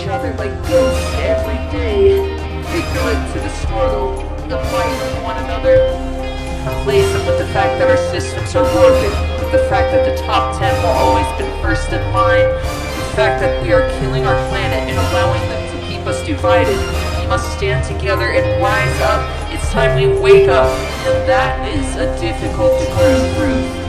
each other like this every day. They do it to the struggle, the fight with one another. Replace it with the fact that our systems are broken, with the fact that the top 10 will always be first in line, the fact that we are killing our planet and allowing them to keep us divided. We must stand together and rise up. It's time we wake up, and that is a difficult truth.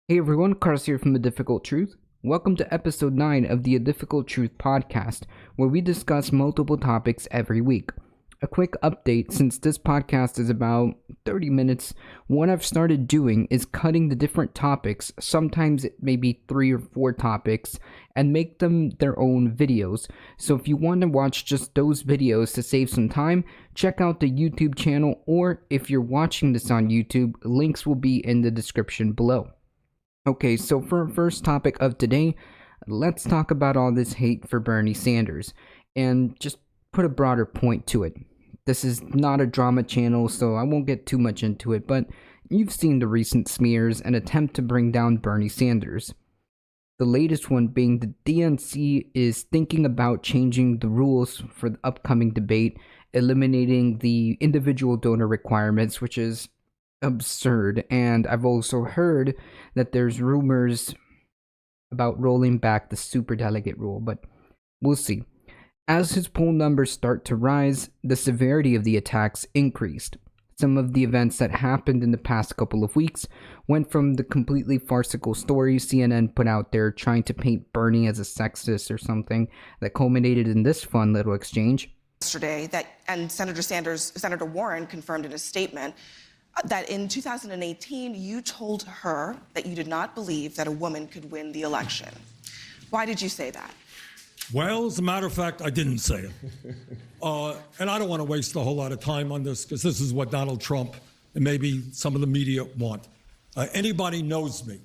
Hey everyone, Carlos here from ADifficultTruth. Welcome to episode 9 of the ADifficultTruth podcast, where we discuss multiple topics every week. A quick update, since this podcast is about 30 minutes, what I've started doing is cutting the different topics, sometimes it may be 3 or 4 topics, and make them their own videos. So if you want to watch just those videos to save some time, check out the YouTube channel, or if you're watching this on YouTube, links will be in the description below. Okay, so for our first topic of today, let's talk about all this hate for Bernie Sanders, and just put a broader point to it. This is not a drama channel, so I won't get too much into it, but you've seen the recent smears and attempt to bring down Bernie Sanders. The latest one being the DNC is thinking about changing the rules for the upcoming debate, eliminating the individual donor requirements, which is absurd. And I've also heard that there's rumors about rolling back the superdelegate rule, but we'll see. As his poll numbers start to rise, the severity of the attacks increased. Some of the events that happened in the past couple of weeks went from the completely farcical stories CNN put out there trying to paint Bernie as a sexist or something that culminated in this fun little exchange. Yesterday, and Senator Warren confirmed in a statement that in 2018, you told her that you did not believe that a woman could win the election. Why did you say that? Well, as a matter of fact, I didn't say it. And I don't want to waste a whole lot of time on this, because this is what Donald Trump and maybe some of the media want. Anybody knows me,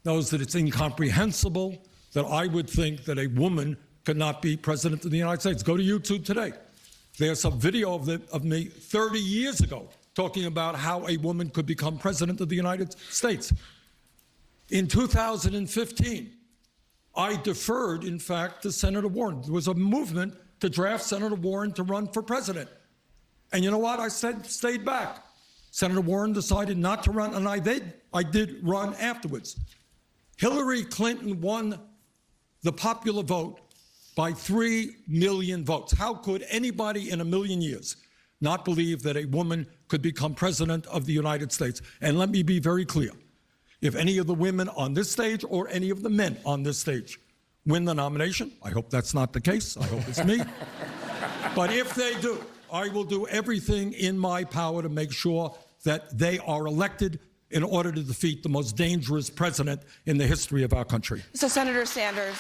knows that it's incomprehensible that I would think that a woman could not be president of the United States. Go to YouTube today. There's a video of me 30 years ago talking about how a woman could become president of the United States. In 2015, I deferred, in fact, to Senator Warren. There was a movement to draft Senator Warren to run for president. And you know what? I stayed back. Senator Warren decided not to run, and I did run afterwards. Hillary Clinton won the popular vote by 3 million votes. How could anybody in a million years not believe that a woman could become president of the United States? And let me be very clear. If any of the women on this stage or any of the men on this stage win the nomination, I hope that's not the case. I hope it's me. But if they do, I will do everything in my power to make sure that they are elected in order to defeat the most dangerous president in the history of our country. So Senator Sanders,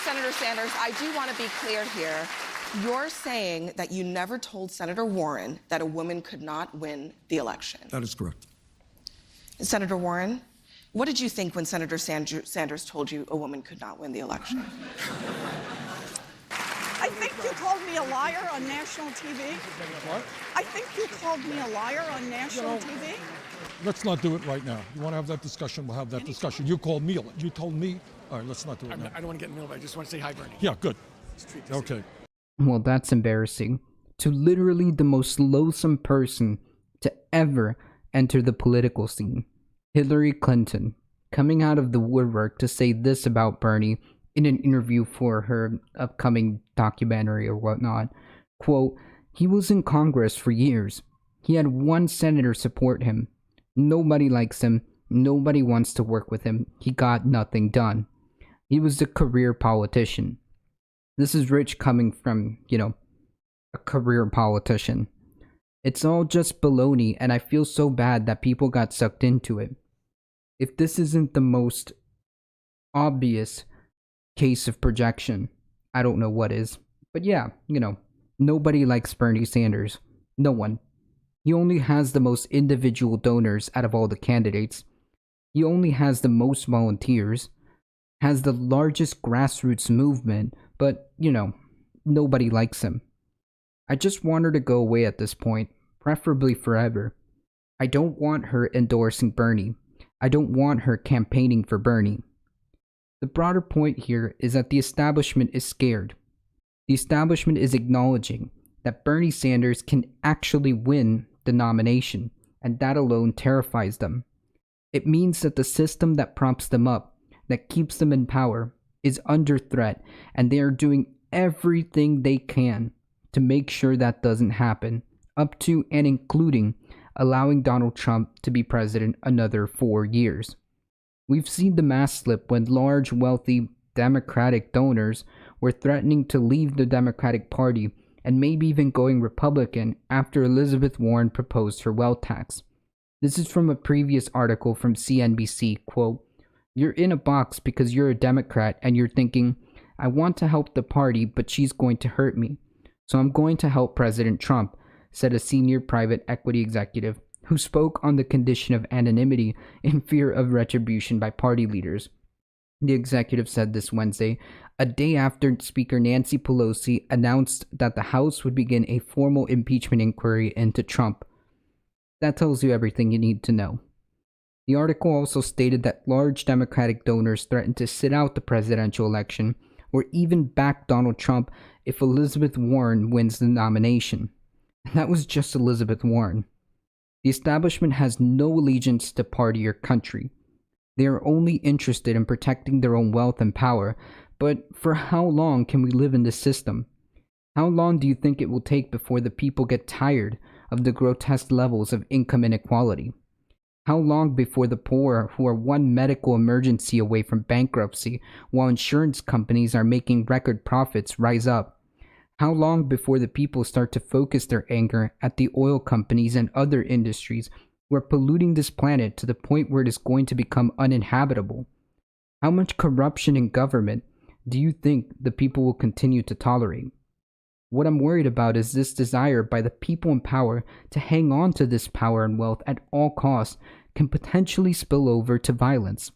I do want to be clear here. You're saying that you never told Senator Warren that a woman could not win the election. That is correct. Senator Warren, what did you think when Senator Sanders told you a woman could not win the election? I think you called me a liar on national TV. What? I think you called me a liar on national TV. Let's not do it right now. You want to have that discussion, we'll have that discussion. You called me, you told me. All right, let's not do it now. I don't want to get in the middle, but I just want to say hi, Bernie. Yeah, good. Okay. Well, that's embarrassing. To literally the most loathsome person to ever enter the political scene, Hillary Clinton, coming out of the woodwork to say this about Bernie in an interview for her upcoming documentary or whatnot. Quote, "He was in Congress for years. He had one senator support him. Nobody likes him. Nobody wants to work with him. He got nothing done. He was a career politician." This is rich coming from, a career politician. It's all just baloney, and I feel so bad that people got sucked into it. If this isn't the most obvious case of projection, I don't know what is. But yeah, nobody likes Bernie Sanders. No one. He only has the most individual donors out of all the candidates. He only has the most volunteers, has the largest grassroots movement, but, nobody likes him. I just want her to go away at this point, preferably forever. I don't want her endorsing Bernie. I don't want her campaigning for Bernie. The broader point here is that the establishment is scared. The establishment is acknowledging that Bernie Sanders can actually win the nomination, and that alone terrifies them. It means that the system that props them up, that keeps them in power, is under threat, and they are doing everything they can to make sure that doesn't happen, up to and including allowing Donald Trump to be president another 4 years. We've seen the mask slip when large, wealthy Democratic donors were threatening to leave the Democratic Party and maybe even going Republican after Elizabeth Warren proposed her wealth tax. This is from a previous article from CNBC, quote, "You're in a box because you're a Democrat and you're thinking, I want to help the party, but she's going to hurt me. So I'm going to help President Trump," said a senior private equity executive who spoke on the condition of anonymity in fear of retribution by party leaders. The executive said this Wednesday, a day after Speaker Nancy Pelosi announced that the House would begin a formal impeachment inquiry into Trump. That tells you everything you need to know. The article also stated that large Democratic donors threatened to sit out the presidential election or even back Donald Trump if Elizabeth Warren wins the nomination. And that was just Elizabeth Warren. The establishment has no allegiance to party or country. They are only interested in protecting their own wealth and power, but for how long can we live in this system? How long do you think it will take before the people get tired of the grotesque levels of income inequality? How long before the poor, who are one medical emergency away from bankruptcy while insurance companies are making record profits, rise up? How long before the people start to focus their anger at the oil companies and other industries who are polluting this planet to the point where it is going to become uninhabitable? How much corruption in government do you think the people will continue to tolerate? What I'm worried about is this desire by the people in power to hang on to this power and wealth at all costs can potentially spill over to violence.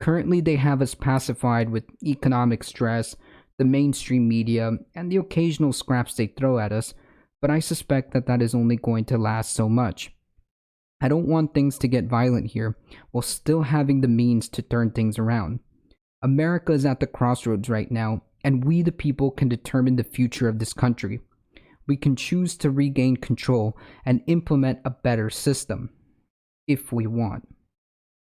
Currently, they have us pacified with economic stress, the mainstream media, and the occasional scraps they throw at us, but I suspect that that is only going to last so much. I don't want things to get violent here while still having the means to turn things around. America is at the crossroads right now, and we the people can determine the future of this country. We can choose to regain control and implement a better system, if we want.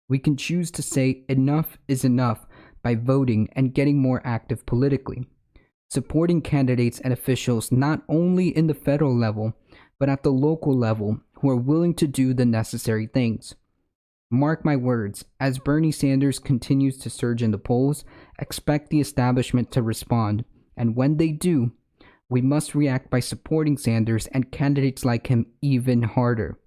We can choose to say enough is enough by voting and getting more active politically, supporting candidates and officials not only in the federal level, but at the local level who are willing to do the necessary things. Mark my words, as Bernie Sanders continues to surge in the polls, expect the establishment to respond, and when they do, we must react by supporting Sanders and candidates like him even harder.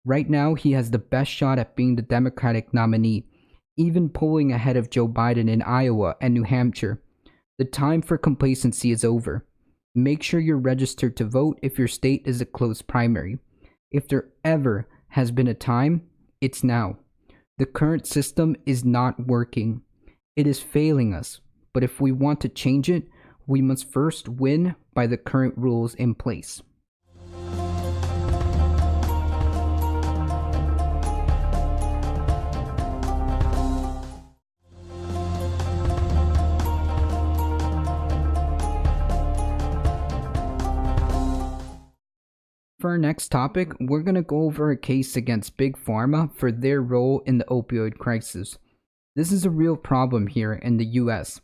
Right now, he has the best shot at being the Democratic nominee, even polling ahead of Joe Biden in Iowa and New Hampshire. The time for complacency is over. Make sure you're registered to vote if your state is a closed primary. If there ever has been a time, it's now. The current system is not working. It is failing us. But if we want to change it, we must first win by the current rules in place. For our next topic, we're going to go over a case against Big Pharma for their role in the opioid crisis. This is a real problem here in the US.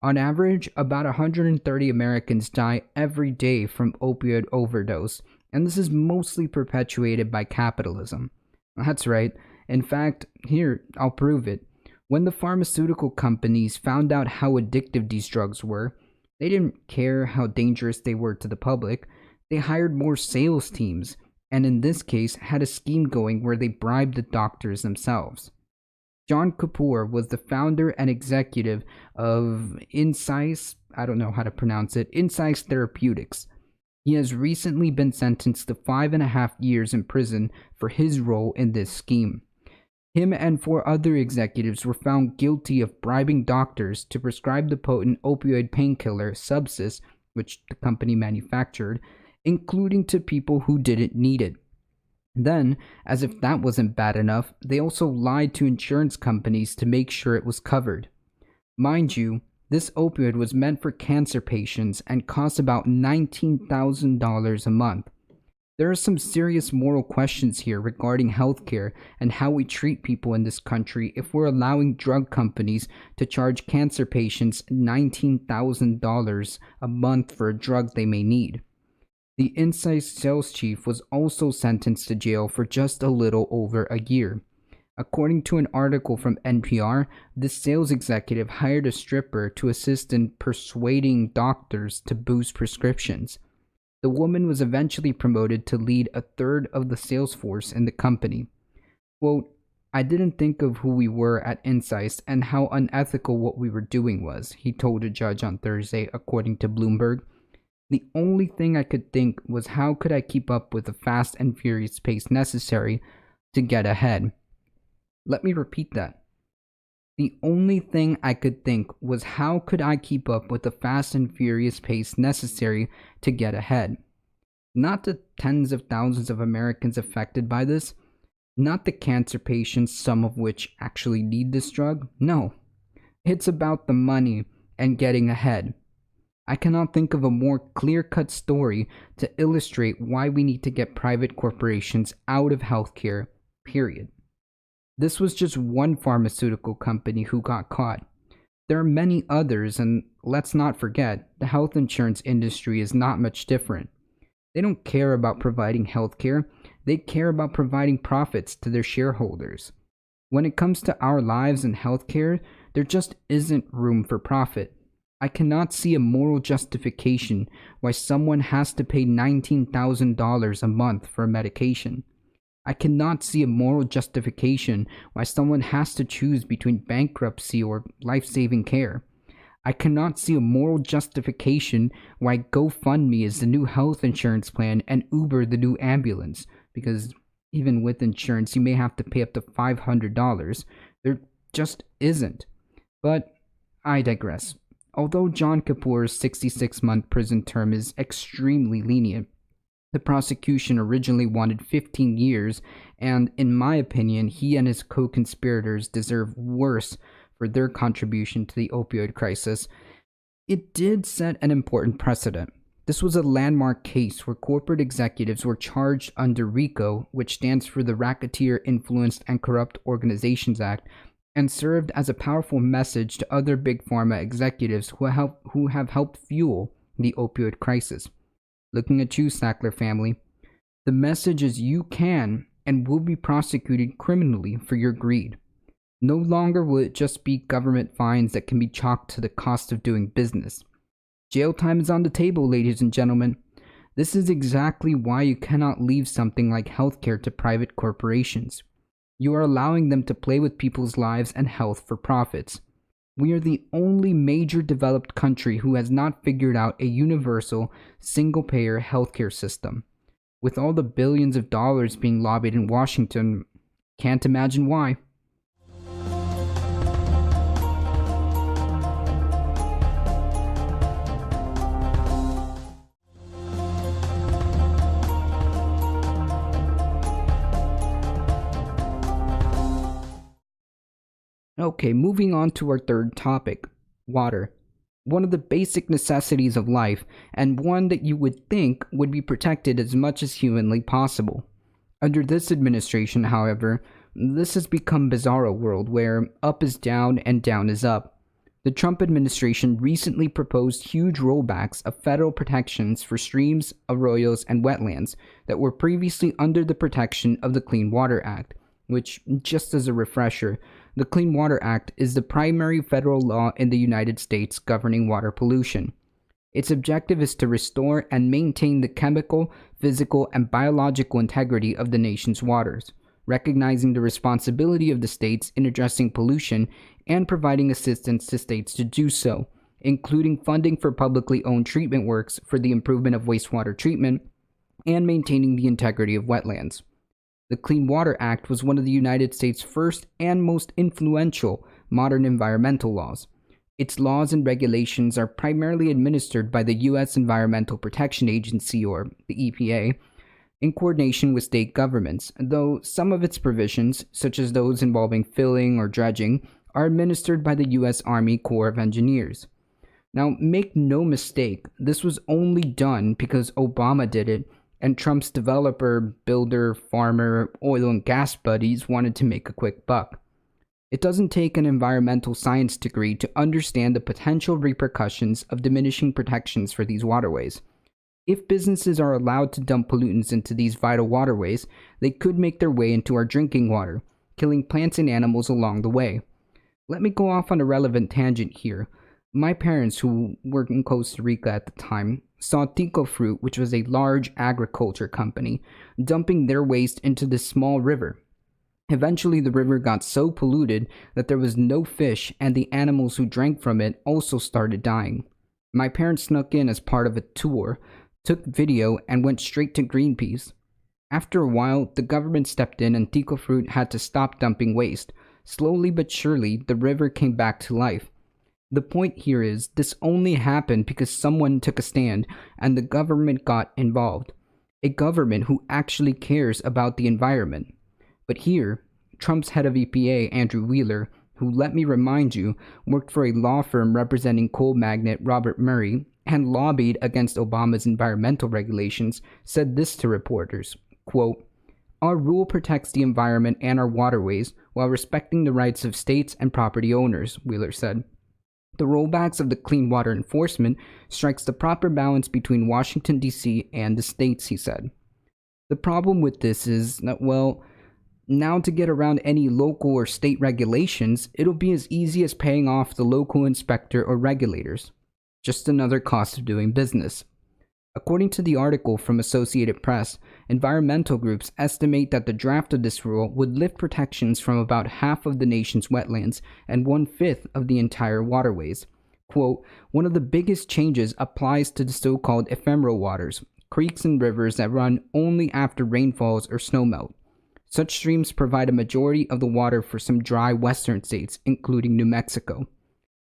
On average, about 130 Americans die every day from opioid overdose, and this is mostly perpetuated by capitalism. That's right. In fact, here, I'll prove it. When the pharmaceutical companies found out how addictive these drugs were, they didn't care how dangerous they were to the public. They hired more sales teams, and in this case had a scheme going where they bribed the doctors themselves. John Kapoor was the founder and executive of Insice Therapeutics. He has recently been sentenced to 5.5 years in prison for his role in this scheme. Him and 4 other executives were found guilty of bribing doctors to prescribe the potent opioid painkiller Subsys, which the company manufactured, including to people who didn't need it. Then, as if that wasn't bad enough, they also lied to insurance companies to make sure it was covered. Mind you, this opioid was meant for cancer patients and cost about $19,000 a month. There are some serious moral questions here regarding healthcare and how we treat people in this country if we're allowing drug companies to charge cancer patients $19,000 a month for a drug they may need. The Insight sales chief was also sentenced to jail for just a little over a year. According to an article from NPR, this sales executive hired a stripper to assist in persuading doctors to boost prescriptions. The woman was eventually promoted to lead a third of the sales force in the company. Quote, "I didn't think of who we were at Insight and how unethical what we were doing was," he told a judge on Thursday, according to Bloomberg. "The only thing I could think was how could I keep up with the fast and furious pace necessary to get ahead." Let me repeat that. The only thing I could think was how could I keep up with the fast and furious pace necessary to get ahead. Not the tens of thousands of Americans affected by this, not the cancer patients, some of which actually need this drug. No, it's about the money and getting ahead. I cannot think of a more clear-cut story to illustrate why we need to get private corporations out of healthcare, period. This was just one pharmaceutical company who got caught. There are many others, and let's not forget, the health insurance industry is not much different. They don't care about providing healthcare, they care about providing profits to their shareholders. When it comes to our lives and healthcare, there just isn't room for profit. I cannot see a moral justification why someone has to pay $19,000 a month for a medication. I cannot see a moral justification why someone has to choose between bankruptcy or life-saving care. I cannot see a moral justification why GoFundMe is the new health insurance plan and Uber the new ambulance, because even with insurance you may have to pay up to $500. There just isn't. But I digress. Although John Kapoor's 66-month prison term is extremely lenient, the prosecution originally wanted 15 years, and in my opinion, he and his co-conspirators deserve worse for their contribution to the opioid crisis. It did set an important precedent. This was a landmark case where corporate executives were charged under RICO, which stands for the Racketeer Influenced and Corrupt Organizations Act, and served as a powerful message to other big pharma executives who have helped fuel the opioid crisis. Looking at you, Sackler family. The message is you can and will be prosecuted criminally for your greed. No longer will it just be government fines that can be chalked to the cost of doing business. Jail time is on the table, ladies and gentlemen. This is exactly why you cannot leave something like healthcare to private corporations. You are allowing them to play with people's lives and health for profits. We are the only major developed country who has not figured out a universal, single-payer healthcare system. With all the billions of dollars being lobbied in Washington, can't imagine why. Okay, moving on to our third topic, water. One of the basic necessities of life, and one that you would think would be protected as much as humanly possible. Under this administration, however, this has become bizarro world where up is down and down is up. The Trump administration recently proposed huge rollbacks of federal protections for streams, arroyos, and wetlands that were previously under the protection of the Clean Water Act, which, just as a refresher, the Clean Water Act is the primary federal law in the United States governing water pollution. Its objective is to restore and maintain the chemical, physical, and biological integrity of the nation's waters, recognizing the responsibility of the states in addressing pollution and providing assistance to states to do so, including funding for publicly owned treatment works for the improvement of wastewater treatment and maintaining the integrity of wetlands. The Clean Water Act was one of the United States' first and most influential modern environmental laws. Its laws and regulations are primarily administered by the U.S. Environmental Protection Agency, or the EPA, in coordination with state governments, though some of its provisions, such as those involving filling or dredging, are administered by the U.S. Army Corps of Engineers. Now, make no mistake, this was only done because Obama did it, and Trump's developer, builder, farmer, oil and gas buddies wanted to make a quick buck. It doesn't take an environmental science degree to understand the potential repercussions of diminishing protections for these waterways. If businesses are allowed to dump pollutants into these vital waterways, they could make their way into our drinking water, killing plants and animals along the way. Let me go off on a relevant tangent here. My parents, who were in Costa Rica at the time, saw Tico Fruit, which was a large agriculture company, dumping their waste into this small river. Eventually, the river got so polluted that there was no fish, and the animals who drank from it also started dying. My parents snuck in as part of a tour, took video, and went straight to Greenpeace. After a while, the government stepped in and Tico Fruit had to stop dumping waste. Slowly but surely, the river came back to life. The point here is, this only happened because someone took a stand and the government got involved. A government who actually cares about the environment. But here, Trump's head of EPA, Andrew Wheeler, who, let me remind you, worked for a law firm representing coal magnate Robert Murray and lobbied against Obama's environmental regulations, said this to reporters, quote, "Our rule protects the environment and our waterways while respecting the rights of states and property owners," Wheeler said. The rollbacks of the clean water enforcement strikes the proper balance between Washington, D.C. and the states, he said. The problem with this is that, well, now to get around any local or state regulations, it'll be as easy as paying off the local inspector or regulators. Just another cost of doing business. According to the article from Associated Press, environmental groups estimate that the draft of this rule would lift protections from about half of the nation's wetlands and 1/5 of the entire waterways. Quote, "One of the biggest changes applies to the so-called ephemeral waters, creeks and rivers that run only after rainfalls or snowmelt. Such streams provide a majority of the water for some dry western states, including New Mexico.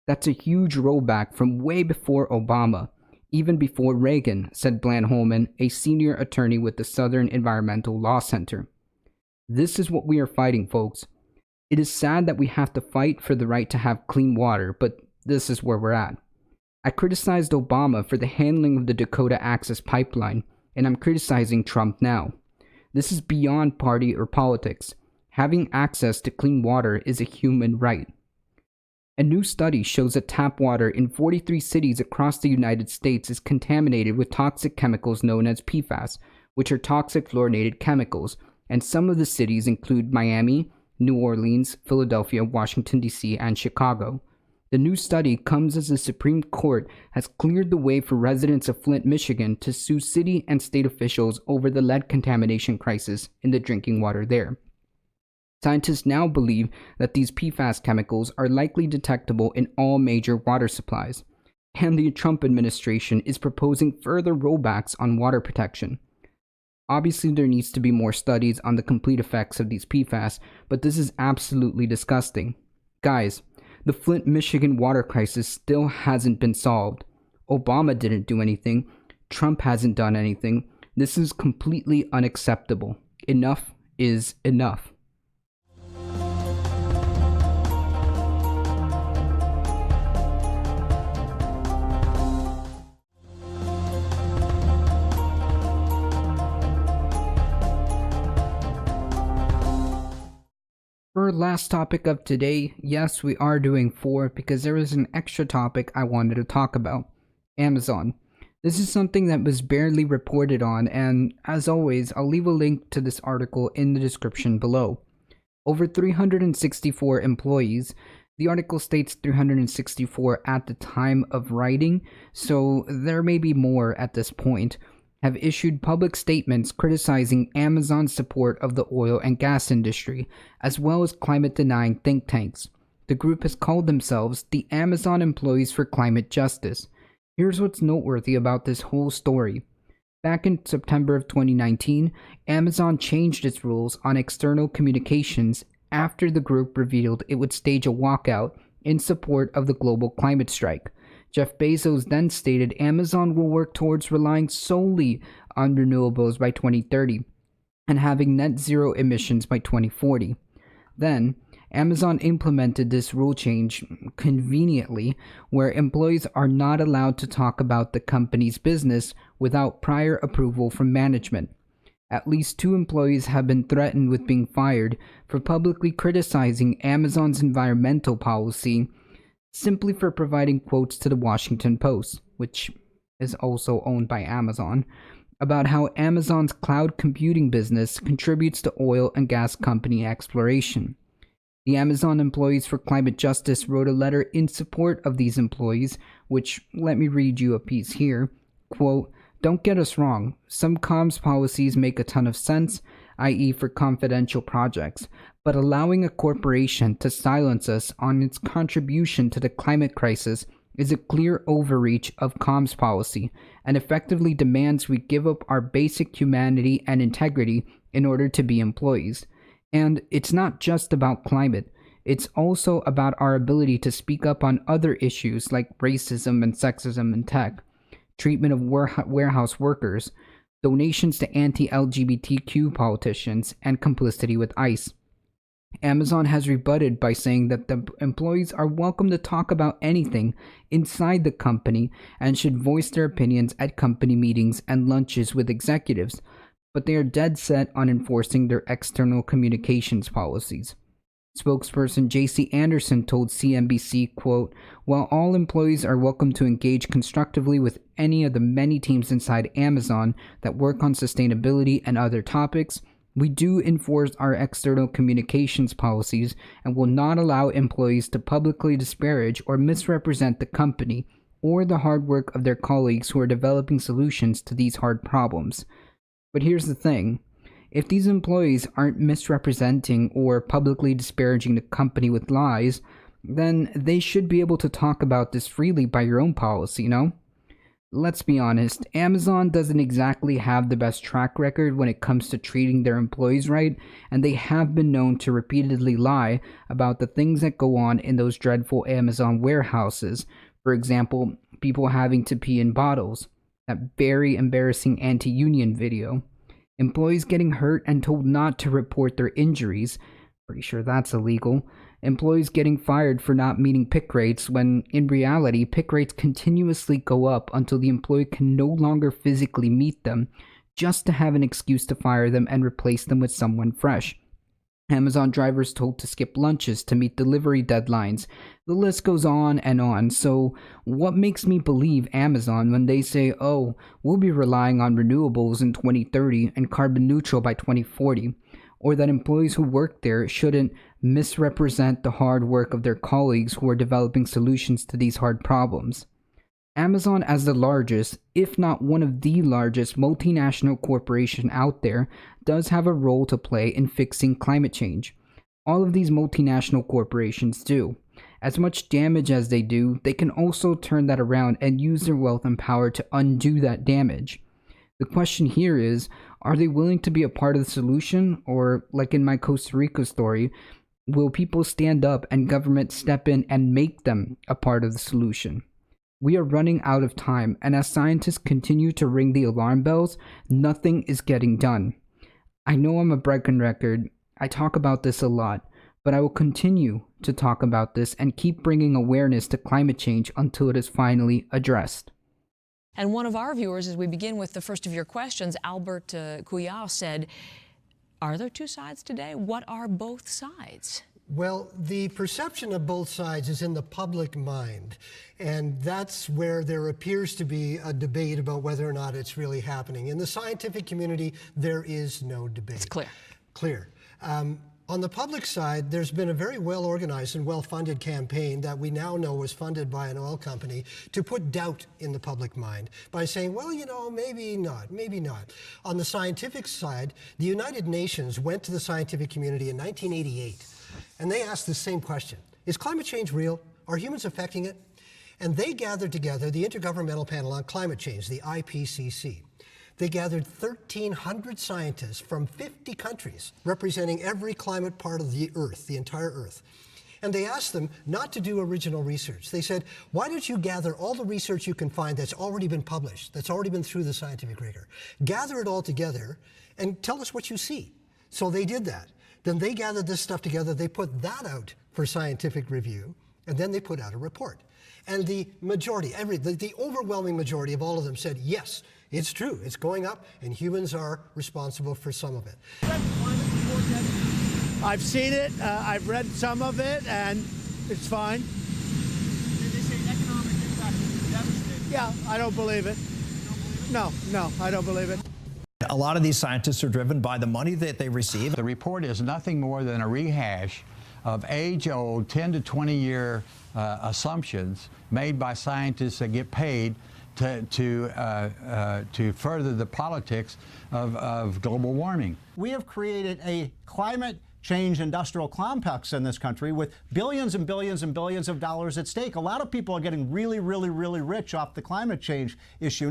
That's a huge rollback from way before Obama, even before Reagan," said Bland Holman, a senior attorney with the Southern Environmental Law Center. This is what we are fighting, folks. It is sad that we have to fight for the right to have clean water, but this is where we're at. I criticized Obama for the handling of the Dakota Access Pipeline, and I'm criticizing Trump now. This is beyond party or politics. Having access to clean water is a human right. A new study shows that tap water in 43 cities across the United States is contaminated with toxic chemicals known as PFAS, which are toxic fluorinated chemicals, and some of the cities include Miami, New Orleans, Philadelphia, Washington, D.C., and Chicago. The new study comes as the Supreme Court has cleared the way for residents of Flint, Michigan to sue city and state officials over the lead contamination crisis in the drinking water there. Scientists now believe that these PFAS chemicals are likely detectable in all major water supplies, and the Trump administration is proposing further rollbacks on water protection. Obviously, there needs to be more studies on the complete effects of these PFAS, but this is absolutely disgusting. Guys, the Flint, Michigan water crisis still hasn't been solved. Obama didn't do anything. Trump hasn't done anything. This is completely unacceptable. Enough is enough. For our last topic of today, yes, we are doing 4 because there is an extra topic I wanted to talk about. Amazon. This is something that was barely reported on, and as always, I'll leave a link to this article in the description below. Over 364 employees. The article states 364 at the time of writing, so there may be more at this point, have issued public statements criticizing Amazon's support of the oil and gas industry, as well as climate-denying think tanks. The group has called themselves the Amazon Employees for Climate Justice. Here's what's noteworthy about this whole story. Back in September of 2019, Amazon changed its rules on external communications after the group revealed it would stage a walkout in support of the global climate strike. Jeff Bezos then stated Amazon will work towards relying solely on renewables by 2030 and having net zero emissions by 2040. Then, Amazon implemented this rule change conveniently, where employees are not allowed to talk about the company's business without prior approval from management. At least 2 employees have been threatened with being fired for publicly criticizing Amazon's environmental policy simply for providing quotes to the Washington Post, which is also owned by Amazon, about how Amazon's cloud computing business contributes to oil and gas company exploration. The Amazon Employees for Climate Justice wrote a letter in support of these employees, which, let me read you a piece here. Quote, "Don't get us wrong, some comms policies make a ton of sense, i.e. for confidential projects, but allowing a corporation to silence us on its contribution to the climate crisis is a clear overreach of comms policy and effectively demands we give up our basic humanity and integrity in order to be employees. And it's not just about climate, it's also about our ability to speak up on other issues like racism and sexism in tech, treatment of warehouse workers, donations to anti-LGBTQ politicians, and complicity with ICE. Amazon has rebutted by saying that the employees are welcome to talk about anything inside the company and should voice their opinions at company meetings and lunches with executives, but they are dead set on enforcing their external communications policies. Spokesperson JC Anderson told CNBC, quote, "While all employees are welcome to engage constructively with any of the many teams inside Amazon that work on sustainability and other topics, we do enforce our external communications policies and will not allow employees to publicly disparage or misrepresent the company or the hard work of their colleagues who are developing solutions to these hard problems." But here's the thing. If these employees aren't misrepresenting or publicly disparaging the company with lies, then they should be able to talk about this freely by your own policy, no? Let's be honest, Amazon doesn't exactly have the best track record when it comes to treating their employees right, and they have been known to repeatedly lie about the things that go on in those dreadful Amazon warehouses. For example, people having to pee in bottles. That very embarrassing anti-union video. Employees getting hurt and told not to report their injuries. Pretty sure that's illegal. Employees getting fired for not meeting pick rates when, in reality, pick rates continuously go up until the employee can no longer physically meet them, just to have an excuse to fire them and replace them with someone fresh. Amazon drivers told to skip lunches to meet delivery deadlines. The list goes on and on. So what makes me believe Amazon when they say, oh, we'll be relying on renewables in 2030 and carbon neutral by 2040? Or that employees who work there shouldn't misrepresent the hard work of their colleagues who are developing solutions to these hard problems? Amazon, as the largest, if not one of the largest multinational corporation out there, does have a role to play in fixing climate change. All of these multinational corporations do. As much damage as they do, they can also turn that around and use their wealth and power to undo that damage. The question here is, are they willing to be a part of the solution? Or, like in my Costa Rica story, will people stand up and government step in and make them a part of the solution? We are running out of time, and as scientists continue to ring the alarm bells, nothing is getting done. I know I'm a broken record, I talk about this a lot, but I will continue to talk about this and keep bringing awareness to climate change until it is finally addressed. And one of our viewers, as we begin with the first of your questions, Albert Couillard said, are there two sides today? What are both sides? Well, the perception of both sides is in the public mind, and that's where there appears to be a debate about whether or not it's really happening. In the scientific community, there is no debate. It's clear. Clear. On the public side, there's been a very well-organized and well-funded campaign that we now know was funded by an oil company to put doubt in the public mind by saying, well, you know, maybe not, maybe not. On the scientific side, the United Nations went to the scientific community in 1988, and they asked the same question. Is climate change real? Are humans affecting it? And they gathered together the Intergovernmental Panel on Climate Change, the IPCC. They gathered 1,300 scientists from 50 countries, representing every climate part of the Earth, the entire Earth. And they asked them not to do original research. They said, why don't you gather all the research you can find that's already been published, that's already been through the scientific rigor. Gather it all together and tell us what you see. So they did that. Then they gathered this stuff together, they put that out for scientific review, and then they put out a report. And the majority, the overwhelming majority of all of them said, yes, it's true, it's going up, and humans are responsible for some of it. I've seen it, I've read some of it, and it's fine. They say economic impact is devastating. Yeah, I don't believe it. No, I don't believe it. A lot of these scientists are driven by the money that they receive. The report is nothing more than a rehash of age-old 10 to 20-year assumptions made by scientists that get paid to further the politics of global warming. We have created a climate change industrial complex in this country with billions and billions and billions of dollars at stake. A lot of people are getting really, really, really rich off the climate change issue.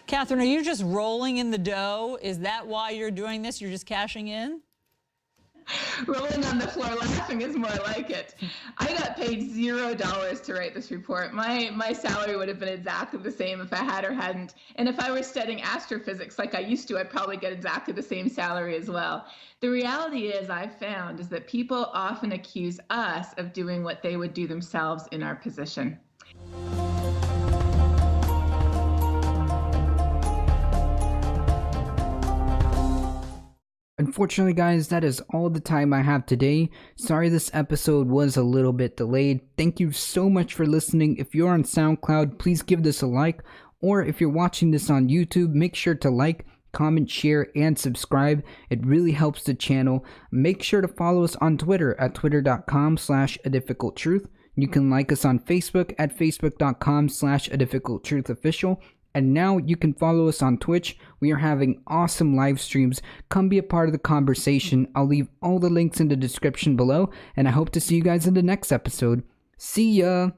Catherine, are you just rolling in the dough? Is that why you're doing this? You're just cashing in? Rolling on the floor laughing is more like it. I got paid $0 to write this report. My salary would have been exactly the same if I had or hadn't. And if I were studying astrophysics like I used to, I'd probably get exactly the same salary as well. The reality is, I've found, is that people often accuse us of doing what they would do themselves in our position. Unfortunately, guys, that is all the time I have today. Sorry this episode was a little bit delayed. Thank you so much for listening. If you're on SoundCloud, please give this a like. Or if you're watching this on YouTube, make sure to like, comment, share, and subscribe. It really helps the channel. Make sure to follow us on Twitter at twitter.com/ADifficultTruth. You can like us on Facebook at facebook.com/ADifficultTruthOfficial. And now you can follow us on Twitch. We are having awesome live streams. Come be a part of the conversation. I'll leave all the links in the description below, and I hope to see you guys in the next episode. See ya!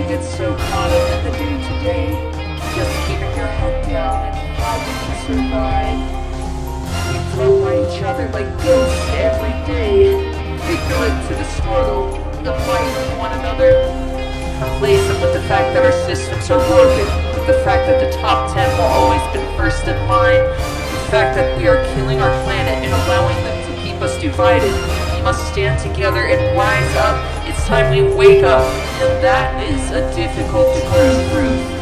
get so caught up in the day-to-day, just keeping your head down and fighting to survive. We float by each other like ghosts every day, ignorant to the struggle, the fight with one another, complacent with the fact that our systems are broken, with the fact that the top 10 will always be first in line, the fact that we are killing our planet and allowing them to keep us divided. We must stand together and rise up. It's time we wake up, and that is a difficult truth.